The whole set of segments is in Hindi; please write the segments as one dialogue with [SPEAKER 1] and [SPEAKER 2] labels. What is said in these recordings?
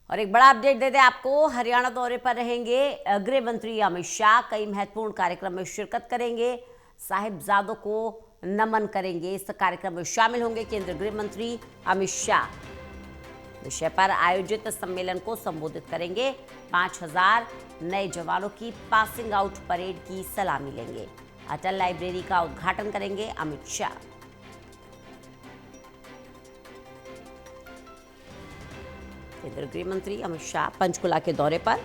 [SPEAKER 1] और एक बड़ा अपडेट दे दें आपको, हरियाणा दौरे पर रहेंगे गृह मंत्री अमित शाह। कई महत्वपूर्ण कार्यक्रम में शिरकत करेंगे, साहिबजादों को नमन करेंगे। इस कार्यक्रम में शामिल होंगे केंद्रीय गृह मंत्री अमित शाह। विषय पर आयोजित सम्मेलन को संबोधित करेंगे। 5000 नए जवानों की पासिंग आउट परेड की सलामी लेंगे। अटल लाइब्रेरी का उद्घाटन करेंगे अमित शाह। केंद्रीय गृह मंत्री अमित शाह पंचकुला के दौरे पर।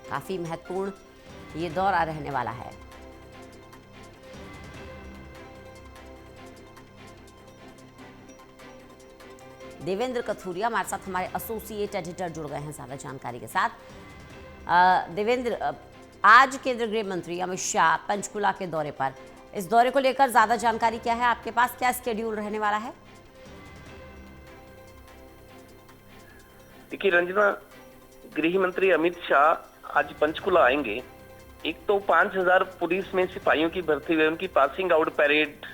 [SPEAKER 1] काफी महत्वपूर्ण ये दौरा रहने वाला है। देवेंद्र कथुरिया हमारे साथ, हमारे एसोसिएट एडिटर जुड़ गए हैं ज्यादा जानकारी के साथ। देवेंद्र, आज केंद्रीय गृह मंत्री अमित शाह पंचकुला के दौरे पर, इस दौरे को लेकर ज्यादा जानकारी क्या है आपके पास? क्या स्केड्यूल रहने वाला है?
[SPEAKER 2] देखिए रंजना, गृह मंत्री अमित शाह आज पंचकुला आएंगे। एक तो 5000 पुलिस में सिपाहियों की भर्ती हुई, उनकी पासिंग आउट परेड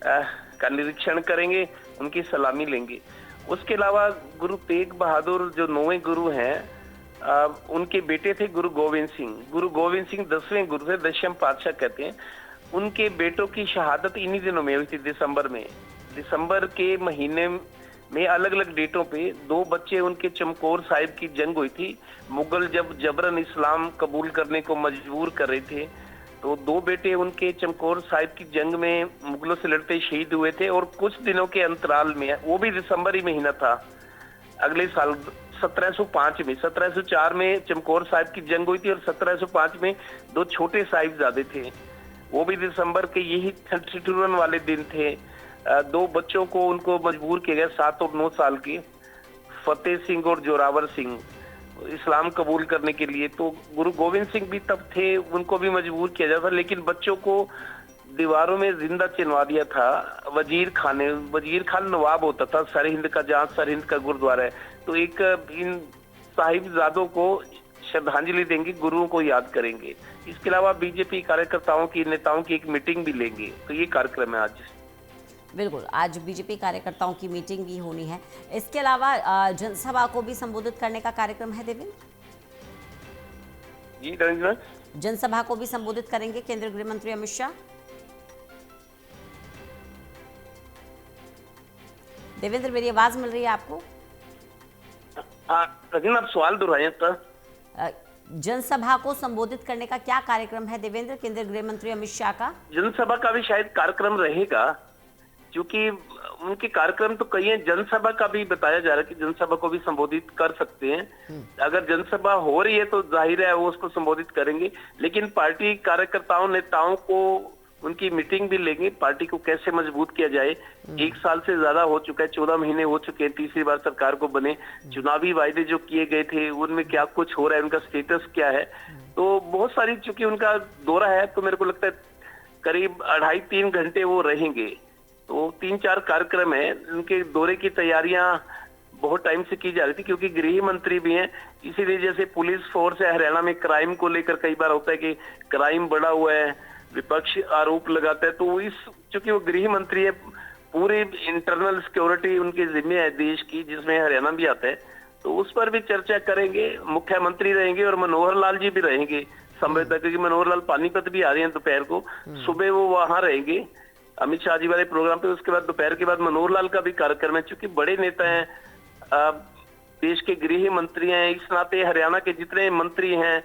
[SPEAKER 2] का निरीक्षण करेंगे, उनकी सलामी लेंगे। उसके अलावा गुरु तेग बहादुर जो 9वें गुरु हैं, उनके बेटे थे गुरु गोविंद सिंह। गुरु गोविंद सिंह 10वें गुरु थे, दशम पातशाह कहते हैं। उनके बेटों की शहादत इन्हीं दिनों में हुई थी, दिसंबर में। दिसंबर के महीने में अलग अलग डेटों पे 2 बच्चे उनके चमकौर साहिब की जंग हुई थी। मुगल जब जबरन इस्लाम कबूल करने को मजबूर कर रहे थे, तो 2 बेटे उनके चमकौर साहिब की जंग में मुगलों से लड़ते शहीद हुए थे। और कुछ दिनों के अंतराल में, वो भी दिसंबर ही महीना था, अगले साल 1705 में, 1704 में चमकौर साहिब की जंग हुई थी और 1705 में 2 छोटे साहिबजादे थे, वो भी दिसंबर के यही ठिठुरन वाले दिन थे। 2 बच्चों को उनको मजबूर किया गया, 7 और 9 साल के, फतेह सिंह और जोरावर सिंह, इस्लाम कबूल करने के लिए। तो गुरु गोविंद सिंह भी तब थे, उनको भी मजबूर किया जाता, लेकिन बच्चों को दीवारों में जिंदा चिनवा दिया था वजीर खान ने। वजीर खान नवाब होता था सरहिंद का, जहाँ सरहिंद का गुरुद्वारा है। तो एक इन साहिबजादों को श्रद्धांजलि देंगे, गुरुओं को याद करेंगे। इसके अलावा बीजेपी कार्यकर्ताओं की, नेताओं की एक मीटिंग भी लेंगे। तो ये कार्यक्रम है आज।
[SPEAKER 1] बिल्कुल, आज बीजेपी कार्यकर्ताओं की मीटिंग भी होनी है। इसके अलावा जनसभा को भी संबोधित करने का कार्यक्रम है देवेंद्र
[SPEAKER 2] जी रंजना,
[SPEAKER 1] जनसभा को भी संबोधित करेंगे केंद्रीय गृह मंत्री अमित शाह। देवेंद्र, मेरी आवाज मिल रही है आपको?
[SPEAKER 2] रंजना, आप सवाल दोहराएं तो।
[SPEAKER 1] जनसभा को संबोधित करने का क्या कार्यक्रम है देवेंद्र, केंद्रीय गृह मंत्री अमित शाह का?
[SPEAKER 2] जनसभा का भी शायद कार्यक्रम रहेगा, क्योंकि उनके कार्यक्रम तो कई हैं। जनसभा का भी बताया जा रहा है कि जनसभा को भी संबोधित कर सकते हैं। अगर जनसभा हो रही है तो जाहिर है वो उसको संबोधित करेंगे, लेकिन पार्टी कार्यकर्ताओं, नेताओं को उनकी मीटिंग भी लेंगे। पार्टी को कैसे मजबूत किया जाए, 1 साल से ज्यादा हो चुका है, 14 महीने हो चुके हैं, तीसरी बार सरकार को बने। चुनावी वायदे जो किए गए थे उनमें क्या कुछ हो रहा है, उनका स्टेटस क्या है। तो बहुत सारी, चूंकि उनका दौरा है, तो मेरे को लगता है करीब 2.5-3 घंटे वो रहेंगे। तो 3-4 कार्यक्रम है। उनके दौरे की तैयारियां बहुत टाइम से की जा रही थी, क्योंकि गृह मंत्री भी हैं, इसीलिए जैसे पुलिस फोर्स है हरियाणा में, क्राइम को लेकर कई बार होता है कि क्राइम बढ़ा हुआ है, विपक्ष आरोप लगाता है। तो इस, चूंकि वो गृह मंत्री है, पूरी इंटरनल सिक्योरिटी उनके जिम्मे है देश की, जिसमें हरियाणा भी आता है, तो उस पर भी चर्चा करेंगे। मुख्यमंत्री रहेंगे और मनोहर लाल जी भी रहेंगे संवेदना, क्योंकि मनोहर लाल पानीपत भी आ रहे हैं दोपहर को। सुबह वो वहां रहेंगे अमित शाह जी वाले प्रोग्राम पे, उसके बाद दोपहर के बाद मनोहर लाल का भी कार्यक्रम है। चूंकि बड़े नेता हैं, देश के गृह मंत्री हैं, इस नाते हरियाणा के जितने मंत्री हैं,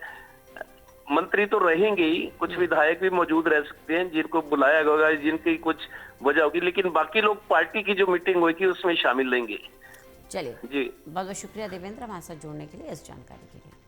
[SPEAKER 2] मंत्री तो रहेंगे ही, कुछ विधायक भी मौजूद रह सकते हैं जिनको बुलाया होगा, जिनकी कुछ वजह होगी, लेकिन बाकी लोग पार्टी की जो मीटिंग हुई थी उसमें शामिल रहेंगे।
[SPEAKER 1] चलिए
[SPEAKER 2] जी,
[SPEAKER 1] बहुत बहुत शुक्रिया देवेंद्र हमारे साथ जुड़ने के लिए, इस जानकारी के लिए।